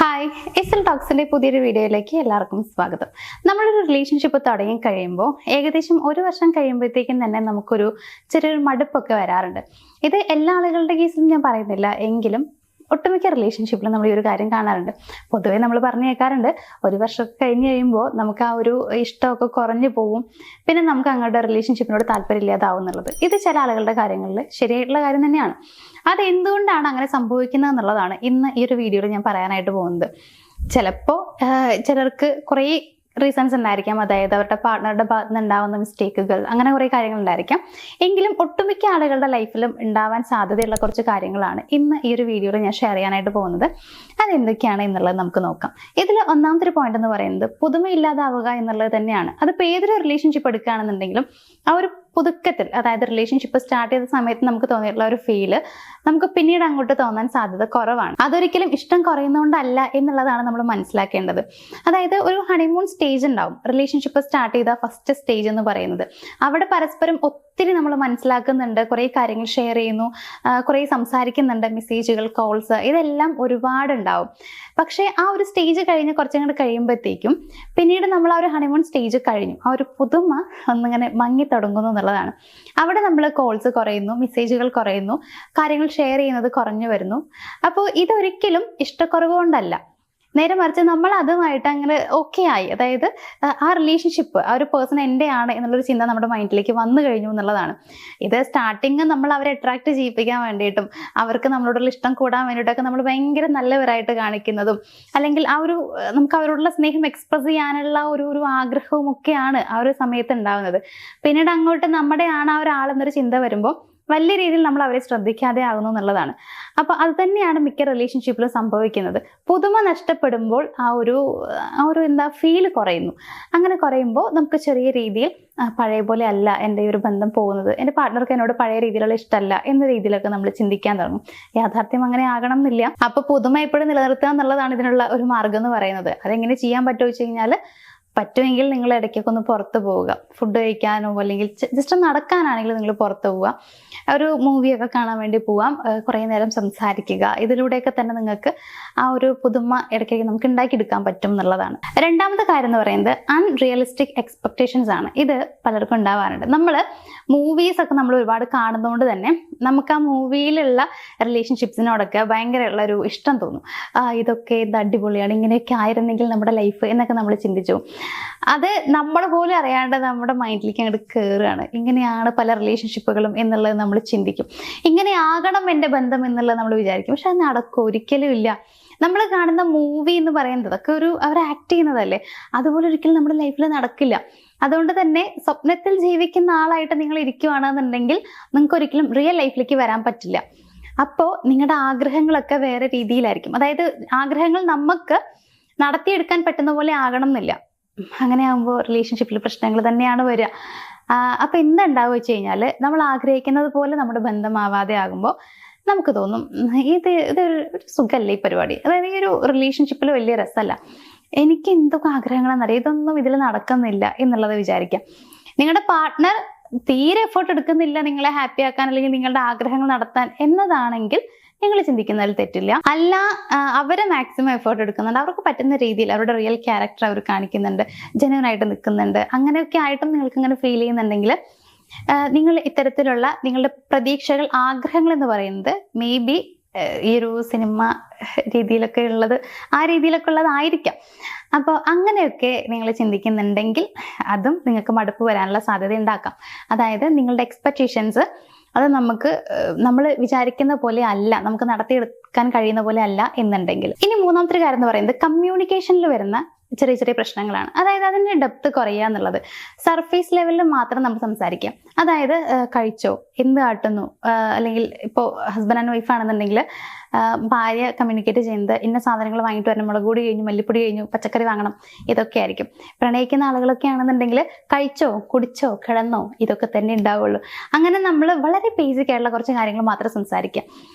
Hi, S L ടോക്സിന്റെ പുതിയൊരു വീഡിയോയിലേക്ക് എല്ലാവർക്കും സ്വാഗതം. നമ്മളൊരു റിലേഷൻഷിപ്പ് തുടങ്ങി കഴിയുമ്പോൾ ഏകദേശം 1 വർഷം കഴിയുമ്പോഴത്തേക്കും തന്നെ നമുക്കൊരു ചെറിയൊരു മടുപ്പൊക്കെ വരാറുണ്ട്. ഇത് എല്ലാ ആളുകളുടെ കേസിലും ഞാൻ പറയുന്നില്ല, എങ്കിലും ഒട്ടുമിക്ക റിലേഷൻഷിപ്പിലും നമ്മൾ ഈ ഒരു കാര്യം കാണാറുണ്ട്. പൊതുവേ നമ്മൾ പറഞ്ഞു കേൾക്കാറുണ്ട്, 1 വർഷമൊക്കെ കഴിഞ്ഞ് കഴിയുമ്പോൾ നമുക്ക് ആ ഒരു ഇഷ്ടമൊക്കെ കുറഞ്ഞു പോകും, പിന്നെ നമുക്ക് അങ്ങോട്ട് റിലേഷൻഷിപ്പിനോട് താല്പര്യമില്ലാതാവും എന്നുള്ളത്. ഇത് ചില ആളുകളുടെ കാര്യങ്ങളിൽ ശരിയായിട്ടുള്ള കാര്യം തന്നെയാണ്. അത് എന്തുകൊണ്ടാണ് അങ്ങനെ സംഭവിക്കുന്നത് എന്നുള്ളതാണ് ഇന്ന് ഈ ഒരു വീഡിയോയിൽ ഞാൻ പറയാനായിട്ട് പോകുന്നത്. ചിലപ്പോൾ ചിലർക്ക് കുറേ റീസൺസ് ഉണ്ടായിരിക്കാം, അതായത് അവരുടെ പാർട്ട്ണറുടെ ഭാഗത്ത് നിന്ന് ഉണ്ടാവുന്ന മിസ്റ്റേക്കുകൾ, അങ്ങനെ കുറേ കാര്യങ്ങൾ ഉണ്ടായിരിക്കാം. എങ്കിലും ഒട്ടുമിക്ക ആളുകളുടെ ലൈഫിലും ഉണ്ടാവാൻ സാധ്യതയുള്ള കുറച്ച് കാര്യങ്ങളാണ് ഇന്ന് ഈ ഒരു വീഡിയോയിൽ ഞാൻ ഷെയർ ചെയ്യാനായിട്ട് പോകുന്നത്. അതെന്തൊക്കെയാണ് എന്നുള്ളത് നമുക്ക് നോക്കാം. ഇതിൽ ഒന്നാമത്തെ ഒരു പോയിന്റ് എന്ന് പറയുന്നത് പുതുമയില്ലാതാവുക എന്നുള്ളത് തന്നെയാണ്. അതിപ്പോൾ ഏതൊരു റിലേഷൻഷിപ്പ് എടുക്കുകയാണെന്നുണ്ടെങ്കിലും ആ ഒരു പുതുക്കത്തിൽ, അതായത് റിലേഷൻഷിപ്പ് സ്റ്റാർട്ട് ചെയ്ത സമയത്ത് നമുക്ക് തോന്നിയിട്ടുള്ള ഒരു ഫീല് നമുക്ക് പിന്നീട് അങ്ങോട്ട് തോന്നാൻ സാധ്യത കുറവാണ്. അതൊരിക്കലും ഇഷ്ടം കുറയുന്നതുകൊണ്ടല്ല എന്നുള്ളതാണ് നമ്മൾ മനസ്സിലാക്കേണ്ടത്. അതായത് ഒരു ഹണിമൂൺ സ്റ്റേജ് ഉണ്ടാവും റിലേഷൻഷിപ്പ് സ്റ്റാർട്ട് ചെയ്ത ഫസ്റ്റ് സ്റ്റേജ് എന്ന് പറയുന്നത്. അവിടെ പരസ്പരം ഒത്തിരി നമ്മൾ മനസ്സിലാക്കുന്നുണ്ട്, കുറേ കാര്യങ്ങൾ ഷെയർ ചെയ്യുന്നു, കുറേ സംസാരിക്കുന്നുണ്ട്, മെസ്സേജുകൾ, കോൾസ്, ഇതെല്ലാം ഒരുപാടുണ്ടാവും. പക്ഷേ ആ ഒരു സ്റ്റേജ് കഴിഞ്ഞ് കുറച്ചങ്ങോട്ട് കഴിയുമ്പോഴത്തേക്കും പിന്നീട് നമ്മൾ ആ ഒരു ഹണിമൂൺ സ്റ്റേജ് കഴിഞ്ഞു, ആ ഒരു പുതുമ ഒന്നിങ്ങനെ മങ്ങി തുടങ്ങുന്നു എന്നുള്ളതാണ്. അവിടെ നമ്മൾ കോൾസ് കുറയുന്നു, മെസ്സേജുകൾ കുറയുന്നു, കാര്യങ്ങൾ ഷെയർ ചെയ്യുന്നത് കുറഞ്ഞു വരുന്നു. അപ്പോൾ ഇതൊരിക്കലും ഇഷ്ടക്കുറവ് കൊണ്ടല്ല, നേരെ മറിച്ച് നമ്മൾ അതുമായിട്ട് അങ്ങനെ ഓക്കെ ആയി, അതായത് ആ റിലേഷൻഷിപ്പ്, ആ ഒരു പേഴ്സൺ എൻ്റെ ആണ് എന്നുള്ളൊരു ചിന്ത നമ്മുടെ മൈൻഡിലേക്ക് വന്നു കഴിഞ്ഞു എന്നുള്ളതാണ്. ഇത് സ്റ്റാർട്ടിങ് നമ്മൾ അവരെ അട്രാക്ട് ചെയ്യിപ്പിക്കാൻ വേണ്ടിയിട്ടും അവർക്ക് നമ്മളോടുള്ള ഇഷ്ടം കൂടാൻ വേണ്ടിയിട്ടൊക്കെ നമ്മൾ ഭയങ്കര നല്ലവരായിട്ട് കാണിക്കുന്നതും, അല്ലെങ്കിൽ ആ ഒരു നമുക്ക് അവരോടുള്ള സ്നേഹം എക്സ്പ്രസ് ചെയ്യാനുള്ള ഒരു ആഗ്രഹവും ഒക്കെയാണ് ആ ഒരു സമയത്ത് ഉണ്ടാകുന്നത്. പിന്നീട് അങ്ങോട്ട് നമ്മുടെ ആണ് ആ ഒരാളെന്നൊരു ചിന്ത വരുമ്പോൾ വലിയ രീതിയിൽ നമ്മൾ അവരെ ശ്രദ്ധിക്കാതെ ആകുന്നു എന്നുള്ളതാണ്. അപ്പോൾ അത് തന്നെയാണ് മിക്ക റിലേഷൻഷിപ്പിലും സംഭവിക്കുന്നത്. പുതുമ നഷ്ടപ്പെടുമ്പോൾ ആ ഒരു എന്താ ഫീൽ കുറയുന്നു. അങ്ങനെ കുറയുമ്പോൾ നമുക്ക് ചെറിയ രീതിയിൽ പഴയ പോലെ അല്ല എൻ്റെ ഈ ഒരു ബന്ധം പോകുന്നത്, എൻ്റെ പാർട്ട്ണർക്ക് എന്നോട് പഴയ രീതിയിലുള്ള ഇഷ്ടമല്ല എന്ന രീതിയിലൊക്കെ നമ്മൾ ചിന്തിക്കാൻ തുടങ്ങും. യാഥാർത്ഥ്യം അങ്ങനെ ആകണം എന്നില്ല. അപ്പോൾ പുതുമ എപ്പോഴും നിലനിർത്തുക എന്നുള്ളതാണ് ഇതിനുള്ള ഒരു മാർഗം എന്ന് പറയുന്നത്. അതെങ്ങനെ ചെയ്യാൻ പറ്റുമോ വെച്ച് കഴിഞ്ഞാൽ, പറ്റുമെങ്കിൽ നിങ്ങൾ ഇടയ്ക്കൊക്കെ ഒന്ന് പുറത്ത് പോവുക, ഫുഡ് കഴിക്കാനോ അല്ലെങ്കിൽ ജസ്റ്റ് നടക്കാനാണെങ്കിൽ നിങ്ങൾ പുറത്ത് പോവുക, ഒരു മൂവിയൊക്കെ കാണാൻ വേണ്ടി പോവാം, കുറേ നേരം സംസാരിക്കുക. ഇതിലൂടെയൊക്കെ തന്നെ നിങ്ങൾക്ക് ആ ഒരു പുതുമ ഇടയ്ക്കൊക്കെ നമുക്ക് ഉണ്ടാക്കിയെടുക്കാൻ പറ്റും എന്നുള്ളതാണ്. രണ്ടാമത്തെ കാര്യം എന്ന് പറയുന്നത് അൺറിയലിസ്റ്റിക് എക്സ്പെക്ടേഷൻസ് ആണ്. ഇത് പലർക്കും ഉണ്ടാവാറുണ്ട്. നമ്മൾ മൂവീസ് ഒക്കെ നമ്മൾ ഒരുപാട് കാണുന്നതുകൊണ്ട് തന്നെ നമുക്ക് ആ മൂവിയിലുള്ള റിലേഷൻഷിപ്സിനോടൊക്കെ ഭയങ്കരമുള്ള ഒരു ഇഷ്ടം തോന്നും. ഇതൊക്കെ ഇത് അടിപൊളിയാണ്, ഇങ്ങനെയൊക്കെ ആയിരുന്നെങ്കിൽ നമ്മുടെ ലൈഫ് എന്നൊക്കെ നമ്മൾ ചിന്തിച്ചു. അത് നമ്മൾ പോലും അറിയാണ്ട് നമ്മുടെ മൈൻഡിലേക്ക് അങ്ങോട്ട് കയറുകയാണ്. ഇങ്ങനെയാണ് പല റിലേഷൻഷിപ്പുകളും എന്നുള്ളത് നമ്മൾ ചിന്തിക്കും. ഇങ്ങനെ ആകണം എൻ്റെ ബന്ധം എന്നുള്ളത് നമ്മൾ വിചാരിക്കും. പക്ഷെ അത് നടക്കും ഒരിക്കലും ഇല്ല. നമ്മൾ കാണുന്ന മൂവി എന്ന് പറയുന്നത് അതൊക്കെ അവർ ആക്ട് ചെയ്യുന്നതല്ലേ, അതുപോലെ ഒരിക്കലും നമ്മുടെ ലൈഫിൽ നടക്കില്ല. അതുകൊണ്ട് തന്നെ സ്വപ്നത്തിൽ ജീവിക്കുന്ന ആളായിട്ട് നിങ്ങൾ ഇരിക്കുകയാണെന്നുണ്ടെങ്കിൽ നിങ്ങൾക്ക് ഒരിക്കലും റിയൽ ലൈഫിലേക്ക് വരാൻ പറ്റില്ല. അപ്പോൾ നിങ്ങളുടെ ആഗ്രഹങ്ങളൊക്കെ വേറെ രീതിയിലായിരിക്കും. അതായത് ആഗ്രഹങ്ങൾ നമുക്ക് നടത്തിയെടുക്കാൻ പറ്റുന്ന പോലെ ആകണം എന്നില്ല. അങ്ങനെ ആകുമ്പോൾ റിലേഷൻഷിപ്പിൽ പ്രശ്നങ്ങൾ തന്നെയാണ് വരിക. അപ്പം എന്തുണ്ടാവുക വെച്ച് കഴിഞ്ഞാൽ, നമ്മൾ ആഗ്രഹിക്കുന്നത് പോലെ നമ്മുടെ ബന്ധമാവാതെ ആകുമ്പോൾ നമുക്ക് തോന്നും ഇതൊരു സുഖമല്ല ഈ പരിപാടി, അതായത് ഈ ഒരു റിലേഷൻഷിപ്പിൽ വലിയ രസമല്ല, എനിക്ക് എന്തൊക്കെ ആഗ്രഹങ്ങളെന്നറിയാം, ഇതൊന്നും ഇതിൽ നടക്കുന്നില്ല എന്നുള്ളത് വിചാരിക്കാം. നിങ്ങളുടെ പാർട്ട്ണർ തീരെ എഫേർട്ട് എടുക്കുന്നില്ല നിങ്ങളെ ഹാപ്പി ആക്കാൻ അല്ലെങ്കിൽ നിങ്ങളുടെ ആഗ്രഹങ്ങൾ നടത്താൻ എന്നതാണെങ്കിൽ നിങ്ങൾ ചിന്തിക്കുന്നതിൽ തെറ്റില്ല. അല്ല, അവരെ മാക്സിമം എഫേർട്ട് എടുക്കുന്നുണ്ട്, അവർക്ക് പറ്റുന്ന രീതിയിൽ അവരുടെ റിയൽ ക്യാരക്ടർ അവർ കാണിക്കുന്നുണ്ട്, ജെന്യുവൻ ആയിട്ട് നിൽക്കുന്നുണ്ട്, അങ്ങനെയൊക്കെ ആയിട്ടും നിങ്ങൾക്ക് ഇങ്ങനെ ഫീൽ ചെയ്യുന്നുണ്ടെങ്കിൽ നിങ്ങൾ ഇത്തരത്തിലുള്ള നിങ്ങളുടെ പ്രതീക്ഷകൾ, ആഗ്രഹങ്ങൾ എന്ന് പറയുന്നത് മേ ബി ഈ ഒരു സിനിമ രീതിയിലൊക്കെ ഉള്ളത്, ആ രീതിയിലൊക്കെ ഉള്ളതായിരിക്കാം. അപ്പോൾ അങ്ങനെയൊക്കെ നിങ്ങൾ ചിന്തിക്കുന്നുണ്ടെങ്കിൽ അതും നിങ്ങൾക്ക് മടുപ്പ് വരാനുള്ള സാധ്യത ഉണ്ടാക്കാം. അതായത് നിങ്ങളുടെ എക്സ്പെക്റ്റേഷൻസ് അത് നമ്മൾ വിചാരിക്കുന്ന പോലെ അല്ല, നമുക്ക് നടത്തിയെടുക്കാൻ കഴിയുന്ന പോലെ അല്ല എന്നുണ്ടെങ്കിൽ. ഇനി മൂന്നാമത്തെ കാര്യം എന്ന് പറയുന്നത് കമ്മ്യൂണിക്കേഷനിൽ വരുന്ന ചെറിയ ചെറിയ പ്രശ്നങ്ങളാണ്. അതായത് അതിൻ്റെ ഡെപ്ത് കുറയുക എന്നുള്ളത്. സർഫേസ് ലെവലിൽ മാത്രം നമ്മൾ സംസാരിക്കാം. അതായത് കഴിച്ചോ, എന്ത് കാട്ടുന്നു, അല്ലെങ്കിൽ ഇപ്പോൾ ഹസ്ബൻഡ് ആൻഡ് വൈഫ് ആണെന്നുണ്ടെങ്കിൽ ഭാര്യ കമ്മ്യൂണിക്കേറ്റ് ചെയ്യുന്നത് ഇന്ന സാധനങ്ങൾ വാങ്ങിയിട്ട് വരണം, മുളക് പൊടി കഴിഞ്ഞു, മല്ലിപ്പൊടി കഴിഞ്ഞു, പച്ചക്കറി വാങ്ങണം, ഇതൊക്കെ ആയിരിക്കും. പ്രണയിക്കുന്ന ആളുകളൊക്കെ ആണെന്നുണ്ടെങ്കിൽ കഴിച്ചോ, കുടിച്ചോ, കിടന്നോ, ഇതൊക്കെ തന്നെ ഉണ്ടാവുള്ളൂ. അങ്ങനെ നമ്മൾ വളരെ ബേസിക് ആയിട്ടുള്ള കുറച്ച് കാര്യങ്ങൾ മാത്രം സംസാരിക്കാം.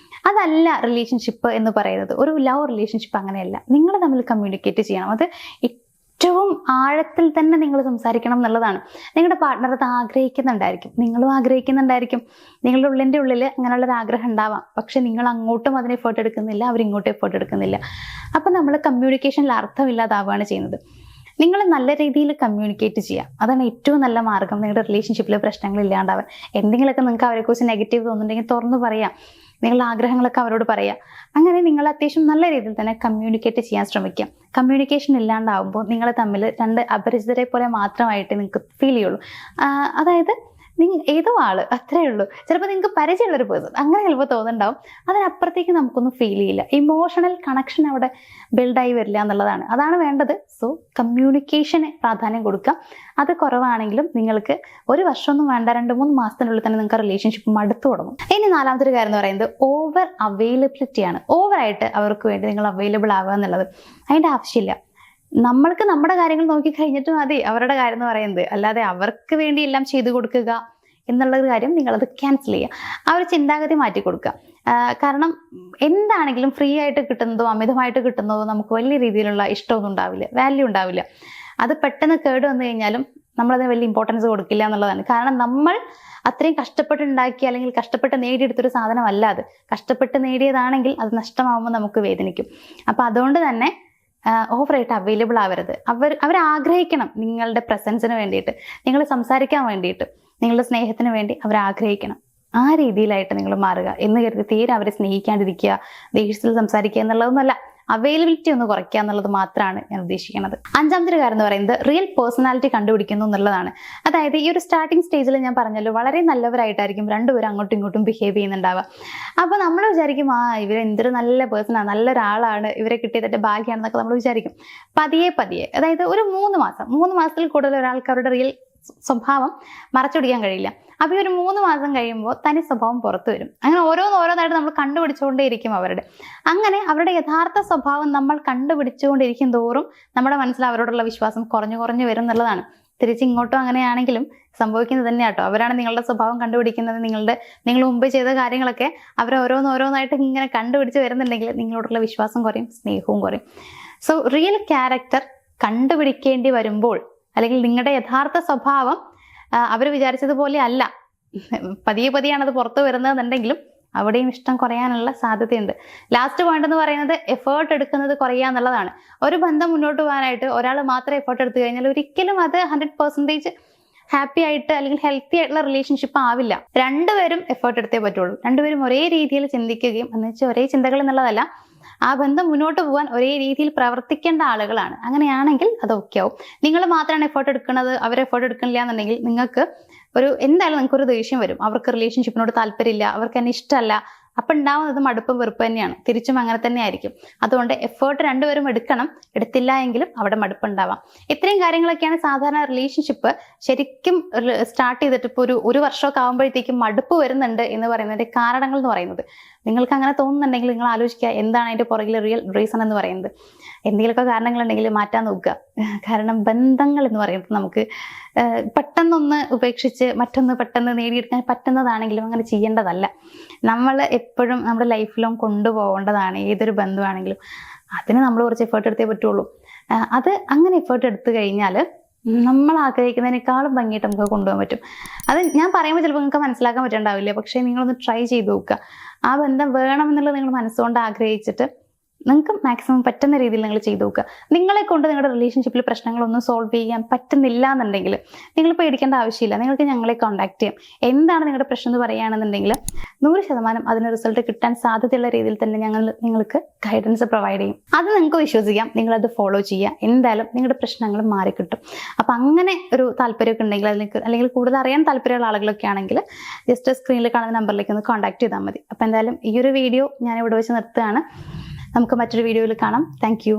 അതല്ല റിലേഷൻഷിപ്പ് എന്ന് പറയുന്നത്. ഒരു ലവ് റിലേഷൻഷിപ്പ് അങ്ങനെയല്ല. നിങ്ങൾ തമ്മിൽ കമ്മ്യൂണിക്കേറ്റ് ചെയ്യണം. അത് ഏറ്റവും ആഴത്തിൽ തന്നെ നിങ്ങൾ സംസാരിക്കണം എന്നുള്ളതാണ്. നിങ്ങളുടെ പാർട്ട്ണർ അത് ആഗ്രഹിക്കുന്നുണ്ടായിരിക്കും, നിങ്ങളും ആഗ്രഹിക്കുന്നുണ്ടായിരിക്കും. നിങ്ങളുടെ ഉള്ളിൽ അങ്ങനെയുള്ളൊരു ആഗ്രഹം ഉണ്ടാവാം. പക്ഷെ നിങ്ങൾ അങ്ങോട്ടും അതിന് എഫേർട്ട് എടുക്കുന്നില്ല, അവരിങ്ങോട്ടും എഫേർട്ട് എടുക്കുന്നില്ല. അപ്പം നമ്മൾ കമ്മ്യൂണിക്കേഷനിൽ അർത്ഥമില്ലാതാവുകയാണ് ചെയ്യുന്നത്. നിങ്ങൾ നല്ല രീതിയിൽ കമ്മ്യൂണിക്കേറ്റ് ചെയ്യുക, അതാണ് ഏറ്റവും നല്ല മാർഗം നിങ്ങളുടെ റിലേഷൻഷിപ്പിൽ പ്രശ്നങ്ങൾ ഇല്ലാണ്ടാവാൻ. എന്തെങ്കിലുമൊക്കെ നിങ്ങൾക്ക് അവരെക്കുറിച്ച് നെഗറ്റീവ് തോന്നുന്നുണ്ടെങ്കിൽ തുറന്നു പറയാം, നിങ്ങളുടെ ആഗ്രഹങ്ങളൊക്കെ അവരോട് പറയാം. അങ്ങനെ നിങ്ങൾ അത്യാവശ്യം നല്ല രീതിയിൽ തന്നെ കമ്മ്യൂണിക്കേറ്റ് ചെയ്യാൻ ശ്രമിക്കാം. കമ്മ്യൂണിക്കേഷൻ ഇല്ലാണ്ടാവുമ്പോൾ നിങ്ങൾ തമ്മിൽ രണ്ട് അപരിചിതരെ പോലെ മാത്രമായിട്ട് നിങ്ങൾക്ക് ഫീൽ ചെയ്യുള്ളൂ. അതായത് ഏതോ ആള്, അത്രേ ഉള്ളൂ. ചിലപ്പോൾ നിങ്ങൾക്ക് പരിചയമുള്ളൊരു പേഴ്സൺ അങ്ങനെ ചിലപ്പോൾ തോന്നുന്നുണ്ടാവും. അതിനപ്പുറത്തേക്ക് നമുക്കൊന്നും ഫീൽ ചെയ്യില്ല. ഇമോഷണൽ കണക്ഷൻ അവിടെ ബിൽഡായി വരില്ല എന്നുള്ളതാണ്. അതാണ് വേണ്ടത്. സോ കമ്മ്യൂണിക്കേഷന് പ്രാധാന്യം കൊടുക്കാം. അത് കുറവാണെങ്കിലും നിങ്ങൾക്ക് ഒരു വർഷമൊന്നും വേണ്ട, 2-3 മാസത്തിനുള്ളിൽ തന്നെ നിങ്ങൾക്ക് റിലേഷൻഷിപ്പ് മടുത്തു തുടങ്ങും. ഇനി നാലാമത്തെ കാര്യം എന്ന് പറയുന്നത് ഓവർ അവൈലബിലിറ്റിയാണ്. ഓവറായിട്ട് അവർക്ക് വേണ്ടി നിങ്ങൾ അവൈലബിൾ ആവുക എന്നുള്ളത് അതിൻ്റെ ആവശ്യമില്ല. നമ്മൾക്ക് നമ്മുടെ കാര്യങ്ങൾ നോക്കി കഴിഞ്ഞിട്ട് മതി അവരുടെ കാര്യം എന്ന് പറയുന്നത്. അല്ലാതെ അവർക്ക് വേണ്ടി എല്ലാം ചെയ്തു കൊടുക്കുക എന്നുള്ളൊരു കാര്യം നിങ്ങളത് ക്യാൻസൽ ചെയ്യുക. ആ ഒരു ചിന്താഗതി മാറ്റി കൊടുക്കുക. കാരണം എന്താണെങ്കിലും ഫ്രീ ആയിട്ട് കിട്ടുന്നതോ അമിതമായിട്ട് കിട്ടുന്നതോ നമുക്ക് വലിയ രീതിയിലുള്ള ഇഷ്ടമൊന്നും ഉണ്ടാവില്ല, വാല്യൂ ഉണ്ടാവില്ല. അത് പെട്ടെന്ന് കേട് വന്നു കഴിഞ്ഞാലും നമ്മളതിന് വലിയ ഇമ്പോർട്ടൻസ് കൊടുക്കില്ല എന്നുള്ളതാണ്. കാരണം നമ്മൾ അത്രയും കഷ്ടപ്പെട്ടുണ്ടാക്കി അല്ലെങ്കിൽ കഷ്ടപ്പെട്ട് നേടിയെടുത്തൊരു സാധനമല്ല അത്. കഷ്ടപ്പെട്ട് നേടിയതാണെങ്കിൽ അത് നഷ്ടമാകുമ്പോൾ നമുക്ക് വേദനിക്കും. അപ്പം അതുകൊണ്ട് തന്നെ ഓവറായിട്ട് അവൈലബിൾ ആവരുത്. അവർ ആഗ്രഹിക്കണം നിങ്ങളുടെ പ്രസൻസിന് വേണ്ടിയിട്ട്, നിങ്ങൾ സംസാരിക്കാൻ വേണ്ടിയിട്ട്, നിങ്ങളുടെ സ്നേഹത്തിന് വേണ്ടി അവർ ആഗ്രഹിക്കണം. ആ രീതിയിലായിട്ട് നിങ്ങൾ മാറുക. എന്ന് കരുതി തീരെ അവരെ സ്നേഹിക്കാണ്ടിരിക്കുക, ദേഷ്യത്തിൽ സംസാരിക്കുക എന്നുള്ളതൊന്നുമല്ല. അവൈലബിലിറ്റി ഒന്ന് കുറയ്ക്കുക എന്നുള്ളത് മാത്രമാണ് ഞാൻ ഉദ്ദേശിക്കുന്നത്. അഞ്ചാമത്തെ കാര്യം എന്ന് പറയുന്നത് റിയൽ പേഴ്സണാലിറ്റി കണ്ടുപിടിക്കുന്നു എന്നുള്ളതാണ്. അതായത് ഈ ഒരു സ്റ്റാർട്ടിങ് സ്റ്റേജിൽ ഞാൻ പറഞ്ഞല്ലോ, വളരെ നല്ലവരായിട്ടായിരിക്കും രണ്ടുപേരും അങ്ങോട്ടും ഇങ്ങോട്ടും ബിഹേവ് ചെയ്യുന്നുണ്ടാവുക. അപ്പോൾ നമ്മൾ വിചാരിക്കും ഇവരെന്തൊരു നല്ല പേഴ്സണാണ്, നല്ലൊരാളാണ്, ഇവരെ കിട്ടിയതിൻ്റെ ഭാഗ്യമാണെന്നൊക്കെ നമ്മൾ വിചാരിക്കും. പതിയെ അതായത് ഒരു 3 മാസത്തിൽ കൂടുതൽ ഒരാൾക്ക് അവരുടെ റിയൽ സ്വഭാവം മറച്ചുപിടിക്കാൻ കഴിയില്ല. അപ്പോൾ ഈ ഒരു 3 മാസം കഴിയുമ്പോൾ തനി സ്വഭാവം പുറത്തു വരും. അങ്ങനെ ഓരോന്നായിട്ട് നമ്മൾ കണ്ടുപിടിച്ചുകൊണ്ടേയിരിക്കും അവരുടെ. അങ്ങനെ അവരുടെ യഥാർത്ഥ സ്വഭാവം നമ്മൾ കണ്ടുപിടിച്ചുകൊണ്ടിരിക്കും തോറും നമ്മുടെ മനസ്സിൽ അവരോടുള്ള വിശ്വാസം കുറഞ്ഞു വരും എന്നുള്ളതാണ്. തിരിച്ചിങ്ങോട്ടും അങ്ങനെയാണെങ്കിലും സംഭവിക്കുന്നത് തന്നെയാട്ടോ. അവരാണ് നിങ്ങളുടെ സ്വഭാവം കണ്ടുപിടിക്കുന്നത്. നിങ്ങൾ മുമ്പ് ചെയ്ത കാര്യങ്ങളൊക്കെ അവർ ഓരോന്നായിട്ട് ഇങ്ങനെ കണ്ടുപിടിച്ച് വരുന്നുണ്ടെങ്കിൽ നിങ്ങളോടുള്ള വിശ്വാസം കുറയും, സ്നേഹവും കുറയും. സോ റിയൽ ക്യാരക്ടർ കണ്ടുപിടിക്കേണ്ടി വരുമ്പോൾ, അല്ലെങ്കിൽ നിങ്ങളുടെ യഥാർത്ഥ സ്വഭാവം അവർ വിചാരിച്ചതുപോലെ അല്ല, പതിയെയാണ് അത് പുറത്തു വരുന്നതെന്നുണ്ടെങ്കിലും അവിടെയും ഇഷ്ടം കുറയാനുള്ള സാധ്യതയുണ്ട്. ലാസ്റ്റ് പോയിന്റ് എന്ന് പറയുന്നത് എഫേർട്ട് എടുക്കുന്നത് കുറയുക എന്നുള്ളതാണ്. ഒരു ബന്ധം മുന്നോട്ട് പോകാനായിട്ട് ഒരാൾ മാത്രം എഫേർട്ട് എടുത്തു കഴിഞ്ഞാൽ ഒരിക്കലും അത് 100% ഹാപ്പി ആയിട്ട് അല്ലെങ്കിൽ ഹെൽത്തി ആയിട്ടുള്ള റിലേഷൻഷിപ്പ് ആവില്ല. രണ്ടുപേരും എഫേർട്ട് എടുത്തേ പറ്റുള്ളൂ. രണ്ടുപേരും ഒരേ രീതിയിൽ ചിന്തിക്കുകയും, എന്ന് വെച്ചാൽ ഒരേ ചിന്തകൾ എന്നുള്ളതല്ല, ആ ബന്ധം മുന്നോട്ട് പോകാൻ ഒരേ രീതിയിൽ പ്രവർത്തിക്കേണ്ട ആളുകളാണ്. അങ്ങനെയാണെങ്കിൽ അത് ഓക്കെ ആവും. നിങ്ങൾ മാത്രമാണ് എഫേർട്ട് എടുക്കുന്നത്, അവർ എഫേർട്ട് എടുക്കണില്ല എന്നുണ്ടെങ്കിൽ നിങ്ങൾക്ക് എന്തായാലും നിങ്ങൾക്കൊരു ദേഷ്യം വരും. അവർക്ക് റിലേഷൻഷിപ്പിനോട് താല്പര്യമില്ല, അവർക്ക് എന്നെ ഇഷ്ടമല്ല. അപ്പം ഉണ്ടാവുന്നത് മടുപ്പും വെറുപ്പ് തന്നെയാണ്. തിരിച്ചും അങ്ങനെ തന്നെ ആയിരിക്കും. അതുകൊണ്ട് എഫേർട്ട് രണ്ടുപേരും എടുക്കണം. എടുത്തില്ല എങ്കിലും അവിടെ മടുപ്പുണ്ടാവാം. ഇത്രയും കാര്യങ്ങളൊക്കെയാണ് സാധാരണ റിലേഷൻഷിപ്പ് ശരിക്കും സ്റ്റാർട്ട് ചെയ്തിട്ട് ഇപ്പോൾ ഒരു വർഷമൊക്കെ ആകുമ്പോഴത്തേക്കും മടുപ്പ് വരുന്നുണ്ട് എന്ന് പറയുന്നതിന്റെ കാരണങ്ങൾ എന്ന് പറയുന്നത്. നിങ്ങൾക്ക് അങ്ങനെ തോന്നുന്നുണ്ടെങ്കിൽ നിങ്ങൾ ആലോചിക്കുക, എന്താണ് അതിന്റെ പുറകിൽ റിയൽ റീസൺ എന്ന് പറയുന്നത്. എന്തെങ്കിലുമൊക്കെ കാരണങ്ങളുണ്ടെങ്കിൽ മാറ്റാൻ നോക്കുക. കാരണം ബന്ധങ്ങൾ എന്ന് പറയുന്നത് നമുക്ക് പെട്ടെന്നൊന്ന് ഉപേക്ഷിച്ച് മറ്റൊന്ന് പെട്ടെന്ന് നേടിയെടുക്കാൻ പറ്റുന്നതാണെങ്കിലും അങ്ങനെ ചെയ്യേണ്ടതല്ല. നമ്മൾ എപ്പോഴും നമ്മുടെ ലൈഫിലും കൊണ്ടുപോകേണ്ടതാണ് ഏതൊരു ബന്ധമാണെങ്കിലും. അതിന് നമ്മൾ കുറച്ച് എഫേർട്ട് എടുത്തേ പറ്റുള്ളൂ. അത് അങ്ങനെ എഫേർട്ട് എടുത്തു കഴിഞ്ഞാൽ നമ്മൾ ആഗ്രഹിക്കുന്നതിനേക്കാളും ഭംഗിയായിട്ട് നമുക്ക് കൊണ്ടുപോകാൻ പറ്റും. അത് ഞാൻ പറയുമ്പോൾ ചിലപ്പോൾ നിങ്ങൾക്ക് മനസ്സിലാക്കാൻ പറ്റുന്നുണ്ടാവില്ല. പക്ഷേ നിങ്ങളൊന്ന് ട്രൈ ചെയ്ത് നോക്കുക. ആ ബന്ധം വേണമെന്നുള്ളത് നിങ്ങൾ മനസ്സുകൊണ്ട് ആഗ്രഹിച്ചിട്ട് നിങ്ങൾക്ക് മാക്സിമം പറ്റുന്ന രീതിയിൽ നിങ്ങൾ ചെയ്തു നോക്കുക. നിങ്ങളെ കൊണ്ട് നിങ്ങളുടെ റിലേഷൻഷിപ്പിൽ പ്രശ്നങ്ങളൊന്നും സോൾവ് ചെയ്യാൻ പറ്റുന്നില്ല എന്നുണ്ടെങ്കിൽ നിങ്ങൾ പേടിക്കേണ്ട ആവശ്യമില്ല. നിങ്ങൾക്ക് ഞങ്ങളെ കോൺടാക്ട് ചെയ്യാം. എന്താണ് നിങ്ങളുടെ പ്രശ്നം എന്ന് പറയുകയാണെന്നുണ്ടെങ്കിൽ 100% അതിന് റിസൾട്ട് കിട്ടാൻ സാധ്യതയുള്ള രീതിയിൽ തന്നെ ഞങ്ങൾ നിങ്ങൾക്ക് ഗൈഡൻസ് പ്രൊവൈഡ് ചെയ്യും. അത് നിങ്ങൾക്ക് വിശ്വസിക്കാം. നിങ്ങളത് ഫോളോ ചെയ്യുക. എന്തായാലും നിങ്ങളുടെ പ്രശ്നങ്ങൾ മാറിക്കിട്ടും. അപ്പം അങ്ങനെ ഒരു താല്പര്യമൊക്കെ ഉണ്ടെങ്കിൽ അല്ലെങ്കിൽ കൂടുതൽ അറിയാൻ താല്പര്യമുള്ള ആളുകളൊക്കെ ആണെങ്കിൽ ജസ്റ്റ് സ്ക്രീനിൽ കാണുന്ന നമ്പറിലേക്ക് ഒന്ന് കോൺടാക്ട് ചെയ്താൽ മതി. അപ്പം എന്തായാലും ഈ ഒരു വീഡിയോ ഞാൻ ഇവിടെ വെച്ച് നിർത്തുകയാണ്. നമുക്ക് മറ്റൊരു വീഡിയോയിൽ കാണാം. Thank you.